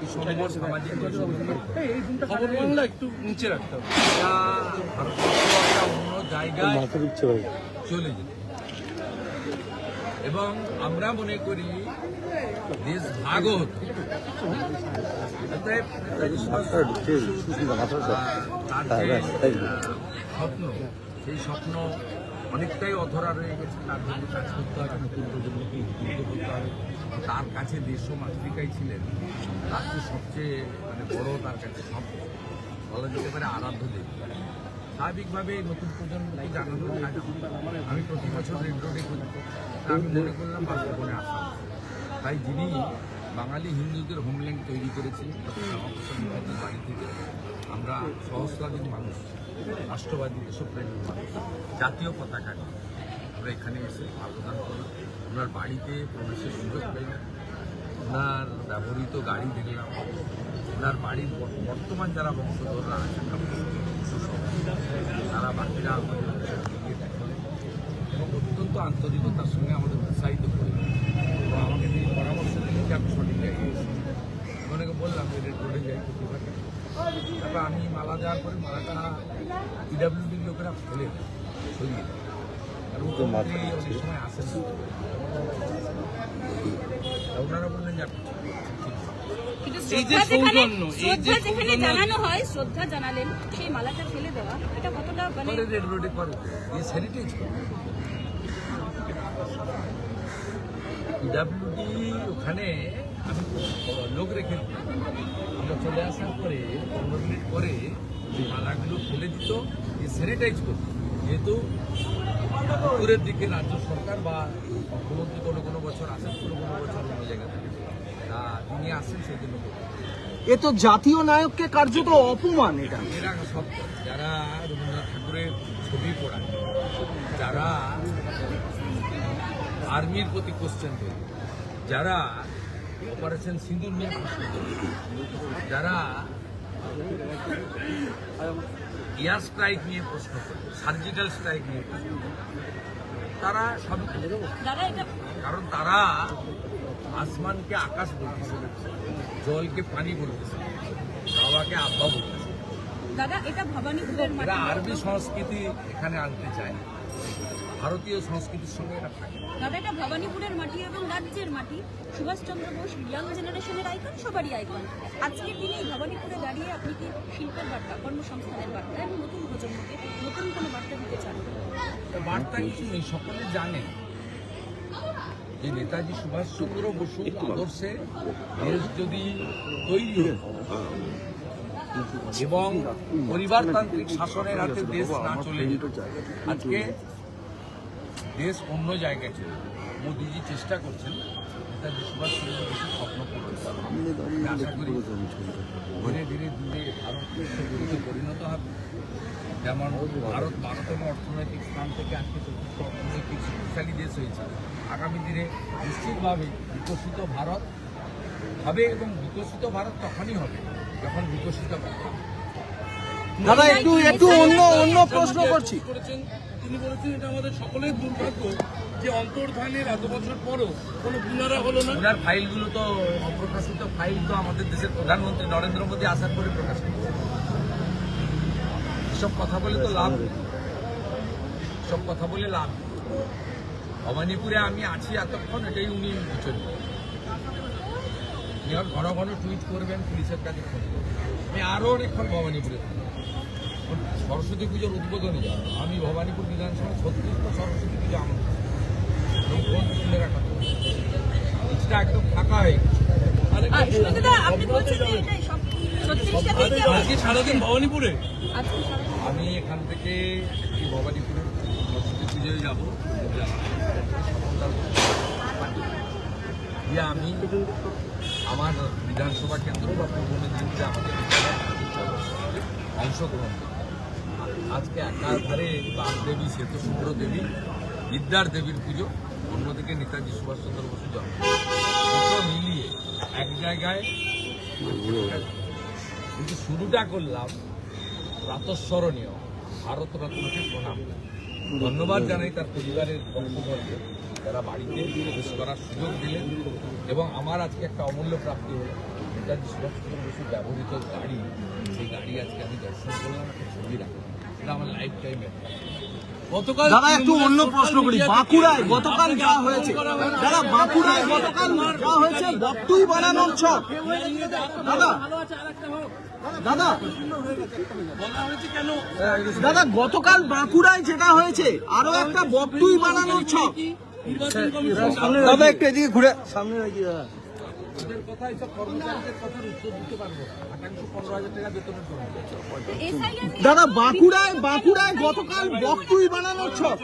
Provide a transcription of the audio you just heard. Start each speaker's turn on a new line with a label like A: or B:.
A: জাতি সম্পদ সামাজিক খবর বাংলা একটু নিচে রাখতে হবে, একটা অন্য জায়গায় চলে যেত। এবং আমরা মনে করি দেশ ভাগ হতো। স্বপ্ন, সেই স্বপ্ন অনেকটাই অধরা রয়ে গেছে। তার জন্য কাজ করতে হবে, নতুন প্রজন্মকে উদ্বুদ্ধ করতে হবে। তার কাছে দেশ মাতৃকাই ছিলেন, তার যে সবচেয়ে বড়, তার কাছে সব বলা যেতে পারে আরাধ্য দেব। স্বাভাবিকভাবে নতুন প্রজন্মকে জানানোর কাজ আমি প্রতি বছর রেড রোডে করি। আমি মনে করলাম বাস্তবনে আসলাম, তাই যিনি বাঙালি হিন্দুদের হোমল্যান্ড তৈরি করেছি বাড়ি থেকে আমরা সহস্রাধিক মানুষ, রাষ্ট্রবাদী দেশপ্রেমী মানুষ, জাতীয় পতাকা নিয়ে আমরা এখানে এসে আবেদন করলাম। ওনার বাড়িতে প্রবেশের সুযোগ পেলাম, ওনার ব্যবহৃত গাড়ি দেখলাম, ওনার বাড়ির বর্তমান যারা বংশধররা আছেন তারা বাকিরা আমাদের এগিয়ে দেখালেন এবং অত্যন্ত আন্তরিকতার সঙ্গে আমাদের উৎসাহিত করলেন এবং আমাকে তিনি পরামর্শ দিলেন যে আমি সঠিক জায়গায় এসেছি। অনেকে বললাম যে রেড রোডে যাই প্রতিভাকে। তারপর আমি মালা দেওয়ার পরে মালাটা পিডাব্লিউডির লোকেরা ফেলে সরিয়ে দেয়, আর মুখ্যমন্ত্রী অনেক সময় আসেন। ওনারা বললেন যে এই যে সৌজন্য, এই যে
B: জানানো হয়, শ্রদ্ধা জানালেন, সেই মালাটা ফেলে দেওয়া, এটা কতটা
A: রেড রোডে করে স্যানিটাইজ করে পিডাব্লিউডি ওখানে আমি লোক রেখে আমরা চলে আসার পরে 15 মিনিট পরে মালাগুলো ফেলে দিত, স্যানিটাইজ করত। যেহেতু উপরের দিকে রাজ্য সরকার বা মুখ্যমন্ত্রী কোনো বছর আসেন, কোনো বছর অন্য জায়গা থেকে তা তিনি আসেন, সেই জন্য
C: এ তো জাতীয় নায়ককে কার্যত অপমান। এটা
A: এরা সব যারা রবীন্দ্রনাথ ঠাকুরের ছবি পড়ায়, যারা আর্মির প্রতি কোশ্চেন করে, যারা অপারেশন সিঁদুর নিয়ে প্রশ্ন করে, যারা এয়ার স্ট্রাইক নিয়ে প্রশ্ন করে, সার্জিক্যাল স্ট্রাইক নিয়ে প্রশ্ন করে, তারা সব, কারণ তারা আসমানকে আকাশ বলতেছে, জলকে পানি বলতেছে, বাবাকে আব্বা বলতেছে। এরা আরবি সংস্কৃতি এখানে আনতে চায়, ভারতীয় সংস্কৃতির সঙ্গে এরা থাকে।
B: দাদা, এটা ভবানীপুরের মাটি এবং রাজ্যের মাটি। সুভাষচন্দ্র বোস ইয়াং জেনারেশনের আইকন, সবারই আইকন। আজকের দিনে ভবানীপুরে দাঁড়িয়ে আপনি কি শিল্পের বার্তা, কর্মসংস্থানের বার্তা এবং নতুন প্রজন্মকে নতুন কোনো বার্তা দিতে চান?
A: বার্তা কিছু নেই, সকলে জানেন যে নেতাজি সুভাষচন্দ্র বসুর আদর্শে দেশ যদি তৈরি এবং পরিবারতান্ত্রিক শাসনের হাতে দেশ না চলে যেত, আজকে দেশ অন্য জায়গায় চলে। মোদীজি চেষ্টা করছেন নেতাজি সুভাষচন্দ্র বসুর স্বপ্ন পূরণ করার। আশা করি ধীরে ধীরে ধীরে ভারত বিশ্বগুরুতে পরিণত হবে। যেমন ভারত 12তম অর্থনৈতিক স্থান থেকে আজকে 4র্থ অর্থনৈতিক শক্তিশালী দেশ হয়েছে। আগামী দিনে নিশ্চিতভাবে বিকশিত ভারত হবে এবং বিকশিত ভারত তখনই হবে যখন বিকশিত ভারত।
C: দাদা, একটু অন্য প্রশ্ন করছি।
D: তিনি বলেছেন এটা আমাদের সকলের দুর্ভাগ্য যে অন্তর্ধানের এত বছর পরও কোনো কিনারা হলো না।
A: ওনার ফাইলগুলো তো অপ্রকাশিত ফাইল, তো আমাদের দেশের প্রধানমন্ত্রী নরেন্দ্র মোদী আসার পরে প্রকাশিত। সব কথা বলে তো লাভ নেই, সব কথা বলে লাভ নেই। ভবানীপুরে আমি আছি এতক্ষণ, এটাই উনি বুঝছেন। ঘন ঘন টুইট করবেন, পুলিশের কাছে ফোন করবেন। আমি আরও অনেকক্ষণ ভবানীপুরে সরস্বতী পুজোর উদ্বোধনে যাব। আমি ভবানীপুর বিধানসভা 36 সরস্বতী পুজো আমার ফোন তুলে রাখা, ইচ্ছা একদম ফাঁকা হয়ে
D: আজকে সারাদিন ভবানীপুরে।
A: আমি এখান থেকে ভবানীপুরের সরস্বতী পুজোয় যাব। আমি আমার বিধানসভা কেন্দ্র বা পূর্ব মেদিনীপুরে আমাদের অংশগ্রহণ করব। আজকে একাধারে বাগদেবী, শ্বেতশুভ্র দেবী, বিদ্যার দেবীর পুজো, অন্যদিকে নেতাজি সুভাষচন্দ্র বসু জন্ম, দুটো মিলিয়ে এক জায়গায়। কিন্তু শুরুটা করলাম প্রাতঃস্মরণীয় ভারতরত্নকে প্রণাম। ধন্যবাদ জানাই তার পরিবারের বন্ধুবর্গকে, যারা বাড়িতে প্রবেশ করার সুযোগ দিলেন এবং আমার আজকে একটা অমূল্য প্রাপ্তি হলো নেতাজি সুভাষচন্দ্র বসু ব্যবহৃত গাড়ি, সেই গাড়ি আজকে আমি দর্শন করলাম, একটা ছবি রাখলাম, এটা আমার লাইফ টাইমে।
D: গতকাল
C: দাদা একটু অন্য প্রশ্ন করি, বাঁকুড়ায় গতকাল যা হয়েছে, দাদা বাঁকুড়ায় গতকাল যা হয়েছে বক্তুই বানানোর ছক, দাদা দাদা
D: বলা হয়েছে কেন
C: দাদা গতকাল বাঁকুড়ায় যেটা হয়েছে আরো একটা বক্তুই বানানোর ছক।
D: নির্বাচন কমিশন
C: দাদা একটু এদিকে ঘুরে সামনে রাখি দাদা।
A: ওদের কথা, এইসব কর্মচারীদের কথার উত্তর দিতে পারবো না। 15,000 টাকা বেতনের জন্য
B: এসআইআর
C: দাদা বাঁকুড়ায় গতকাল বক্তুই বানানোর ছক।